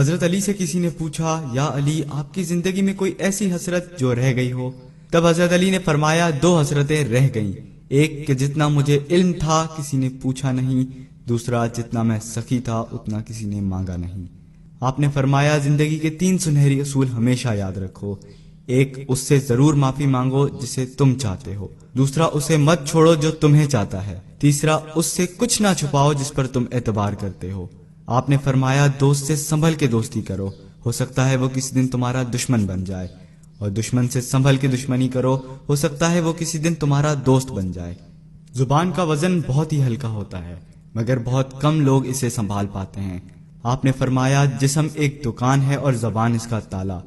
حضرت علی سے کسی نے پوچھا، یا علی آپ کی زندگی میں کوئی ایسی حسرت جو رہ گئی ہو؟ تب حضرت علی نے فرمایا، دو حسرتیں رہ گئیں، ایک کہ جتنا مجھے علم تھا کسی نے پوچھا نہیں، دوسرا جتنا میں سخی تھا اتنا کسی نے مانگا نہیں۔ آپ نے فرمایا، زندگی کے 3 سنہری اصول ہمیشہ یاد رکھو۔ ایک، اس سے ضرور معافی مانگو جسے تم چاہتے ہو۔ دوسرا، اسے مت چھوڑو جو تمہیں چاہتا ہے۔ تیسرا، اس سے کچھ نہ چھپاؤ جس پر تم اعتبار کرتے ہو۔ آپ نے فرمایا، دوست سے سنبھل کے دوستی کرو، ہو سکتا ہے وہ کسی دن تمہارا دشمن بن جائے، اور دشمن سے سنبھل کے دشمنی کرو، ہو سکتا ہے وہ کسی دن تمہارا دوست بن جائے۔ زبان کا وزن بہت ہی ہلکا ہوتا ہے، مگر بہت کم لوگ اسے سنبھال پاتے ہیں۔ آپ نے فرمایا، جسم ایک دکان ہے اور زبان اس کا تالا۔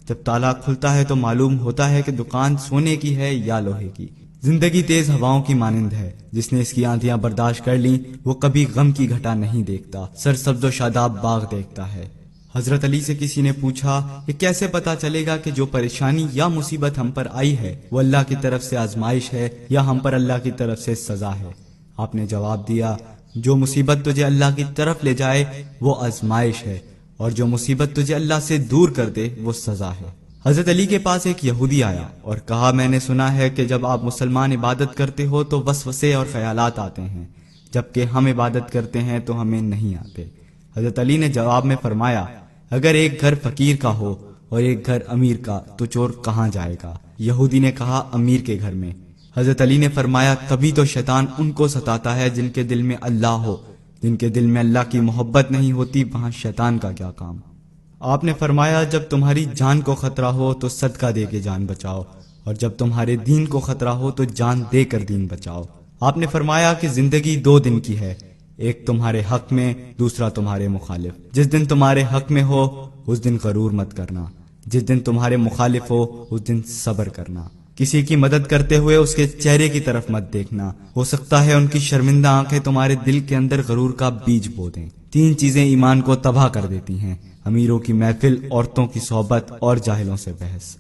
جب تالا کھلتا ہے تو معلوم ہوتا ہے کہ دکان سونے کی ہے یا لوہے کی۔ زندگی تیز ہواؤں کی مانند ہے، جس نے اس کی آندھیاں برداشت کر لیں وہ کبھی غم کی گھٹا نہیں دیکھتا، سرسبز و شاداب باغ دیکھتا ہے۔ حضرت علی سے کسی نے پوچھا، یہ کیسے پتا چلے گا کہ جو پریشانی یا مصیبت ہم پر آئی ہے وہ اللہ کی طرف سے آزمائش ہے یا ہم پر اللہ کی طرف سے سزا ہے؟ آپ نے جواب دیا، جو مصیبت تجھے اللہ کی طرف لے جائے وہ آزمائش ہے، اور جو مصیبت تجھے اللہ سے دور کر دے وہ سزا ہے۔ حضرت علی کے پاس ایک یہودی آیا اور کہا، میں نے سنا ہے کہ جب آپ مسلمان عبادت کرتے ہو تو وسوسے اور خیالات آتے ہیں، جبکہ ہم عبادت کرتے ہیں تو ہمیں نہیں آتے۔ حضرت علی نے جواب میں فرمایا، اگر ایک گھر فقیر کا ہو اور ایک گھر امیر کا تو چور کہاں جائے گا؟ یہودی نے کہا، امیر کے گھر میں۔ حضرت علی نے فرمایا، تبھی تو شیطان ان کو ستاتا ہے جن کے دل میں اللہ ہو، جن کے دل میں اللہ کی محبت نہیں ہوتی وہاں شیطان کا کیا کام؟ آپ نے فرمایا، جب تمہاری جان کو خطرہ ہو تو صدقہ دے کے جان بچاؤ، اور جب تمہارے دین کو خطرہ ہو تو جان دے کر دین بچاؤ۔ آپ نے فرمایا کہ زندگی 2 دن کی ہے، ایک تمہارے حق میں، دوسرا تمہارے مخالف۔ جس دن تمہارے حق میں ہو اس دن غرور مت کرنا، جس دن تمہارے مخالف ہو اس دن صبر کرنا۔ کسی کی مدد کرتے ہوئے اس کے چہرے کی طرف مت دیکھنا، ہو سکتا ہے ان کی شرمندہ آنکھیں تمہارے دل کے اندر غرور کا بیج بو دیں۔ 3 چیزیں ایمان کو تباہ کر دیتی ہیں، امیروں کی محفل، عورتوں کی صحبت اور جاہلوں سے بحث۔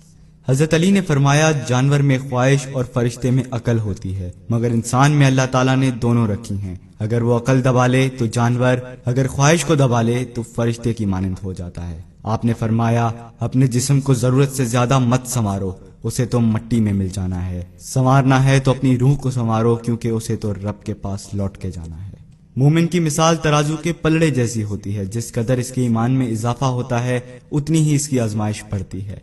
حضرت علی نے فرمایا، جانور میں خواہش اور فرشتے میں عقل ہوتی ہے، مگر انسان میں اللہ تعالیٰ نے دونوں رکھی ہیں۔ اگر وہ عقل دبا لے تو جانور، اگر خواہش کو دبا لے تو فرشتے کی مانند ہو جاتا ہے۔ آپ نے فرمایا، اپنے جسم کو ضرورت سے زیادہ مت سنوارو، اسے تو مٹی میں مل جانا ہے۔ سنوارنا ہے تو اپنی روح کو سنوارو، کیونکہ اسے تو رب کے پاس لوٹ کے جانا ہے۔ مومن کی مثال ترازو کے پلڑے جیسی ہوتی ہے، جس قدر اس کے ایمان میں اضافہ ہوتا ہے اتنی ہی اس کی آزمائش بڑھتی ہے۔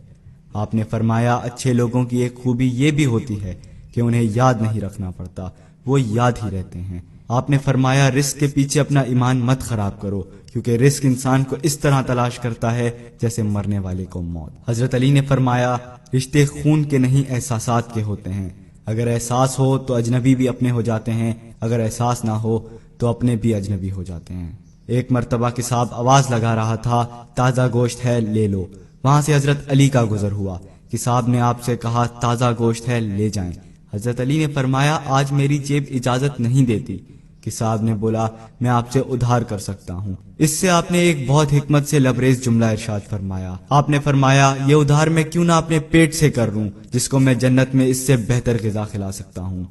آپ نے فرمایا، اچھے لوگوں کی ایک خوبی یہ بھی ہوتی ہے کہ انہیں یاد نہیں رکھنا پڑتا، وہ یاد ہی رہتے ہیں۔ آپ نے فرمایا، رزق کے پیچھے اپنا ایمان مت خراب کرو، کیونکہ رزق انسان کو اس طرح تلاش کرتا ہے جیسے مرنے والے کو موت۔ حضرت علی نے فرمایا، رشتے خون کے نہیں احساسات کے ہوتے ہیں، اگر احساس ہو تو اجنبی بھی اپنے ہو جاتے ہیں، اگر احساس نہ ہو تو اپنے بھی اجنبی ہو جاتے ہیں۔ ایک مرتبہ کساب آواز لگا رہا تھا، تازہ گوشت ہے لے لو۔ وہاں سے حضرت علی کا گزر ہوا، کساب نے آپ سے کہا، تازہ گوشت ہے لے جائیں۔ حضرت علی نے فرمایا، آج میری جیب اجازت نہیں دیتی۔ کساب نے بولا، میں آپ سے ادھار کر سکتا ہوں۔ اس سے آپ نے ایک بہت حکمت سے لبریز جملہ ارشاد فرمایا۔ آپ نے فرمایا، یہ ادھار میں کیوں نہ اپنے پیٹ سے کر لوں، جس کو میں جنت میں اس سے بہتر غذا کھلا سکتا ہوں۔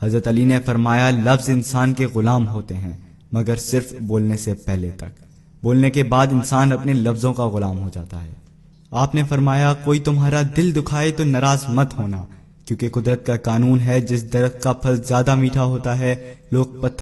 حضرت علی نے فرمایا، لفظ انسان کے غلام ہوتے ہیں مگر صرف بولنے سے پہلے تک، بولنے کے بعد انسان اپنے لفظوں کا غلام ہو جاتا ہے۔ آپ نے فرمایا، کوئی تمہارا دل دکھائے تو ناراض مت ہونا، کیونکہ قدرت کا قانون ہے، جس درخت کا پھل زیادہ میٹھا ہوتا ہے لوگ پتھر